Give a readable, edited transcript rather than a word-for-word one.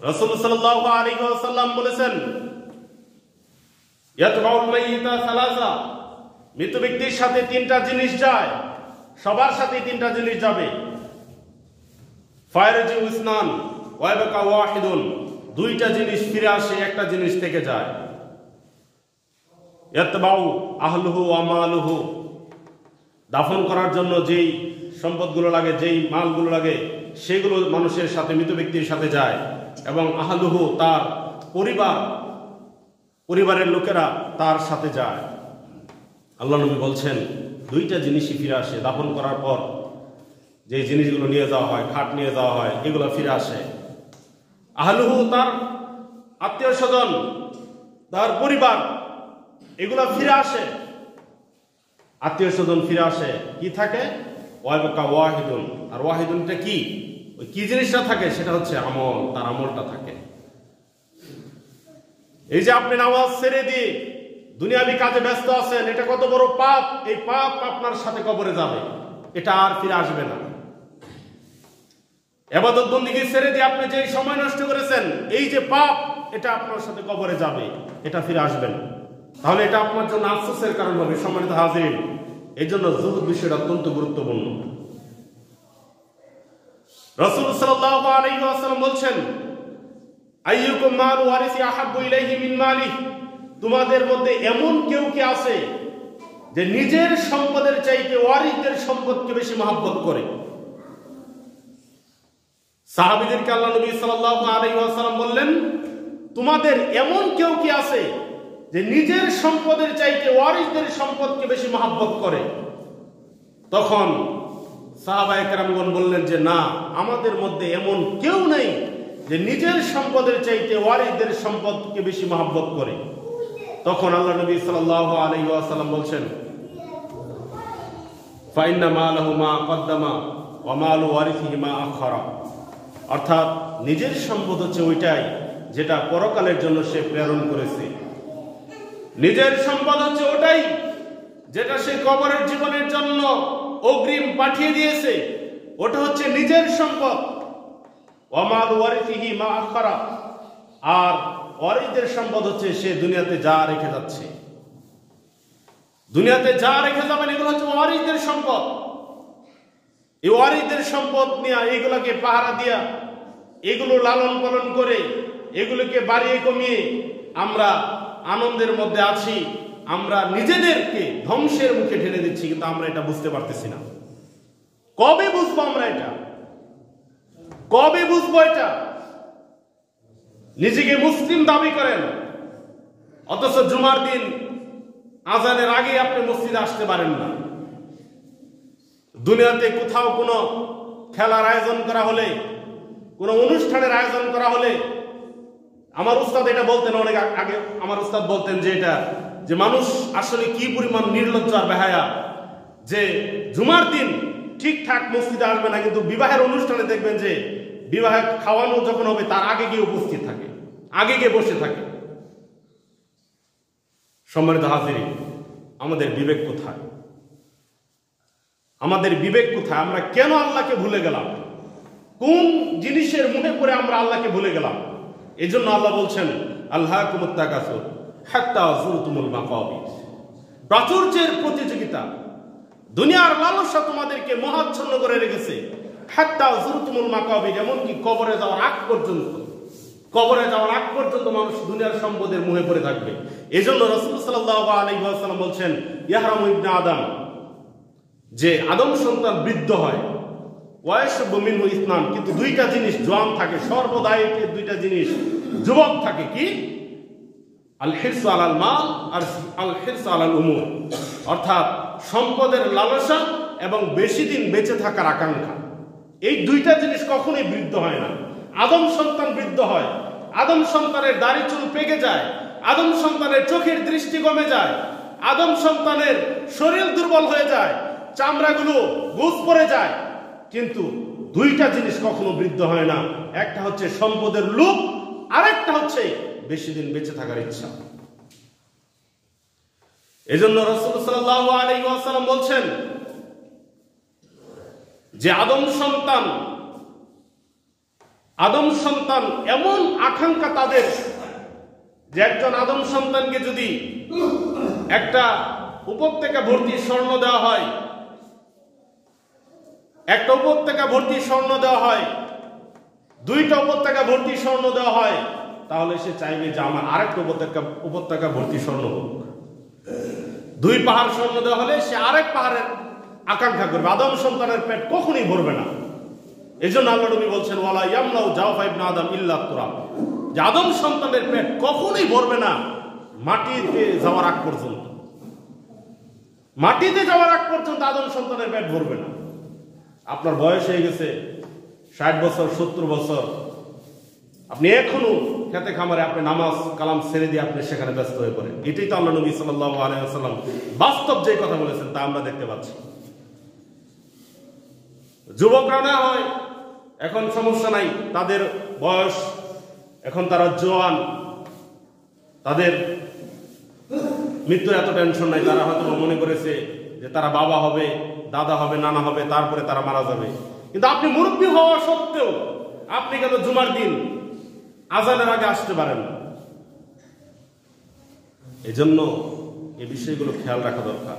রাসূল সাল্লাল্লাহু আলাইহি ওয়াসাল্লাম বলেছেন, ইয়াতবাউল মাইয়িতা সালাসা, মৃত ব্যক্তির সাথে তিনটা জিনিস যায়, সবার সাথে তিনটা জিনিস যাবে। ফায়রজি উসনান ওয়াইবাকা ওয়াহিদুন, দুইটা জিনিস ফিরে আসে, একটা জিনিস থেকে যায়। ইয়াতবাউ আহলুহু ওয়া মালুহু, দাফন করার জন্য যেই সম্পদগুলো লাগে, যেই মালগুলো লাগে, সেগুলো মানুষের সাথে, মৃত ব্যক্তির সাথে যায়। এবং আহলুহু, তার পরিবারের লোকেরা তার সাথে যায়। আল্লাহ নবী বলছেন দুইটা জিনিসই ফিরে আসে। দাফন করার পর যে জিনিসগুলো নিয়ে যাওয়া হয়, খাট নিয়ে যাওয়া হয়, এগুলো ফিরে আসে। আহলুহু, তার আত্মীয় স্বজন, তার পরিবার, এগুলো ফিরে আসে। আত্মীয় স্বজন ফিরে আসে, কি থাকে? ওয়াইবাকা ওয়াহিদুন। আর ওয়াহিদুনটা কি? ওই কি জিনিসটা থাকে? সেটা হচ্ছে আমল, তার আমলটা থাকে। এই যে আপনি নামাজ ছেড়ে দিয়ে দুনিয়াবি কাজে ব্যস্ত আছেন, এটা কত বড় পাপ! এই পাপ আপনার সাথে কবরে যাবে, এটা আর ফিরে আসবে না। ইবাদত বন্দেগী ছেড়ে দিয়ে আপনি যে সময় নষ্ট করেছেন, এই যে পাপ, এটা আপনার সাথে কবরে যাবে, এটা ফিরে আসবে না। তাহলে এটা আপনার জন্য আফসোসের কারণ হবে। সম্মানিত হাজির, এই জন্য যুহুদ বিষয়টা অত্যন্ত গুরুত্বপূর্ণ। রাসূল সাল্লাল্লাহু আলাইহি ওয়াসাল্লাম বলছেন, আইয়ুকুম মালু ওয়ারিসি আহাব্বু ইলাইহি মিন মালিহি, তোমাদের মধ্যে এমন কেউ কি আছে যে নিজের সম্পদের চাইতে ওয়ারিসদের সম্পদকে বেশি মহব্বত করে? সাহাবীদেরকে আল্লাহ নবী সাল্লাল্লাহু আলাইহি ওয়াসাল্লাম বললেন, তোমাদের এমন কেউ কি আছে যে নিজের সম্পদের চাইতে ওয়ারিসদের সম্পদকে বেশি মহব্বত করে? তখন সাহাবায়ে কেরামগণ বললেন যে না, আমাদের মধ্যে এমন কেউ নেই যে নিজের সম্পদের চাইতে ওয়ারিসদের সম্পদকে বেশি মহব্বত করে। তখন আল্লাহ নবী সাল্লাল্লাহু আলাইহি ওয়াসাল্লাম বলছেন, ফাইন্না মালাহু মা কদ্দামা ওয়া মালু ওয়ারিসিহি মা আখারা, অর্থাৎ নিজের সম্পদ হচ্ছে ওইটাই যেটা পরকালের জন্য সে প্রেরণ করেছে। নিজের সম্পদ হচ্ছে ওটাই যেটা সে কবরের জীবনের জন্য অগ্রিম পাঠিয়ে দিয়েছে, ওটা হচ্ছে নিজের সম্পদ। ওয়া মালু ওয়ারিসিহি মা আখারা, আর ওয়ারিসদের সম্পদ হচ্ছে সে দুনিয়াতে যা রেখে যাচ্ছে। দুনিয়াতে যা রেখে যাবেন, এগুলো হচ্ছে ওয়ারিসদের সম্পদ। এই ওয়ারিসদের সম্পদ নিয়ে, এগুলোকে পাহারা দিয়া, এগুলো লালন পালন করে, এগুলোকে বাড়িয়ে কমিয়ে আমরা আনন্দের মধ্যে আছি। আমরা নিজেদেরকে ধ্বংসের মুখে ঠেলে দিচ্ছি, কিন্তু আমরা এটা বুঝতে পারতেছি না। কবে বুঝবো আমরা এটা? কবে বুঝবো এটা? নিজেকে মুসলিম দাবি করেন, অথচ জুমার দিন আজানের আগে আপনি মসজিদে আসতে পারেন না। দুনিয়াতে কোথাও কোনো খেলার আয়োজন করা হলে, কোনো অনুষ্ঠানের আয়োজন করা হলে, আমার উস্তাদ এটা বলতেন অনেক আগে, আমার উস্তাদ বলতেন যে এটা যে মানুষ আসলে কি পরিমাণ নির্লজ্জ আর বেহায়া, যে জুমার দিন ঠিকঠাক মসজিদে আসবে না, কিন্তু বিবাহের অনুষ্ঠানে দেখবেন যে বিবাহে খাওয়ানো যখন হবে তার আগে গিয়ে উপস্থিত থাকে, আগে গিয়ে বসে থাকে। সম্মানিত হাজিরিন, আমাদের বিবেক কোথায়? আমাদের বিবেক কোথায়? আমরা কেন আল্লাহকে ভুলে গেলাম? কোন জিনিসের মুখে পড়ে আমরা আল্লাহকে ভুলে গেলাম? এই জন্য আল্লাহ বলছেন, আল্লাহকুমুত তাকাসুর হাত্তা যুরতুমুল মাকাবির, প্রাচুর্যের প্রতিযোগিতা, দুনিয়ার লালসা তোমাদেরকে মোহাচ্ছন্ন করে রেখেছে। হাত্তা যুরতুমুল মাকাবির, এমনকি কবরে যাওয়ার আগ পর্যন্ত, কবরে যাওয়ার আগ পর্যন্ত মানুষ দুনিয়ার সম্পদের মুখে পড়ে থাকবে। এই জন্য রাসূল সাল্লাল্লাহু আলাইহি ওয়াসাল্লাম বলছেন, ইয়াহরামু ইবনে আদম, যে আদম সন্তান বৃদ্ধ হয়, ওয়ায়াশাব্বু মিনহু ইসনান, কিন্তু দুইটা জিনিস জোয়ান থাকে, সর্বদাই দুইটা জিনিস যুবক থাকে। কি? আল হিরসু আলাল মাল আর আল হিরসু আলাল উমুর, অর্থাৎ সম্পদের লালসা এবং বেশি দিন বেঁচে থাকার আকাঙ্ক্ষা। এই দুইটা জিনিস কখনোই বৃদ্ধ হয় না। আদম সন্তান বৃদ্ধ হয়, আদম সন্তানের দাড়ি চুল পেকে যায়, আদম সন্তানের চোখের দৃষ্টি কমে যায়, আদম সন্তানের শরীর দুর্বল হয়ে যায়, চামড়াগুলো বুঝ পড়ে যায়, কিন্তু দুইটা জিনিস কখনো বৃদ্ধ হয় না। একটা হচ্ছে সম্পদের লোভ, আরেকটা হচ্ছে বেশি দিন বেঁচে থাকার ইচ্ছা। এজন্য রাসূল সাল্লাল্লাহু আলাইহি ওয়াসাল্লাম বলছেন যে আদম সন্তান আদম সন্তান এমন আকাঙ্ক্ষা তাদের যে একজন আদম সন্তানকে যদি একটা উপত্যকা ভর্তি স্বর্ণ দেওয়া হয়, একটা উপত্যকা ভর্তি স্বর্ণ দেওয়া হয়, দুইটা উপত্যকা ভর্তি স্বর্ণ দেওয়া হয়, তাহলে সে চাইবে যে আমার আরেকটা উপত্যকা ভর্তি স্বর্ণ হোক। দুই পাহাড় স্বর্ণ দেওয়া হলে সে আরেক পাহাড়ের আকাঙ্ক্ষা করবে। আদম সন্তানের পেট কখনই ভরবে না। এই জন্য আল্লাহ নবী বলছেন ওয়ালা ইয়ামলাউ জাওফা ইবনে আদম ইল্লা তুরাব, যে আদম সন্তানের পেট কখনোই ভরবে না মাটিতে যাওয়ার আগ পর্যন্ত। মাটিতে যাওয়ার আগ পর্যন্ত আদম সন্তানের পেট ভরবে না। আপনার বয়স হয়ে গেছে 60 বছর 70 বছর, আপনি এখনো খেতে খামারে আপনি নামাজ কালাম ছেড়ে দিয়ে আপনি সেখানে ব্যস্ত হয়ে পড়েন। এটাই তো আল্লাহ নবী সাল্লাল্লাহু আলাইহি ওয়াসাল্লাম বাস্তব যে কথা বলেছেন তা আমরা দেখতে পাচ্ছি। যুবকরা না হয় এখন সমস্যা নাই, তাদের বয়স এখন, তারা জোয়ান, তাদের মৃত্যুর এত টেনশন নাই। তারা হয়তো মনে করেছে যে তারা বাবা হবে, দাদা হবে, নানা হবে, তারপরে তারা মারা যাবে। কিন্তু আপনি মুরব্বী হওয়া সত্ত্বেও আপনি কেন জুমার দিন আজানের আগে আসতে পারেন না? এজন্য এই বিষয়গুলো খেয়াল রাখা দরকার।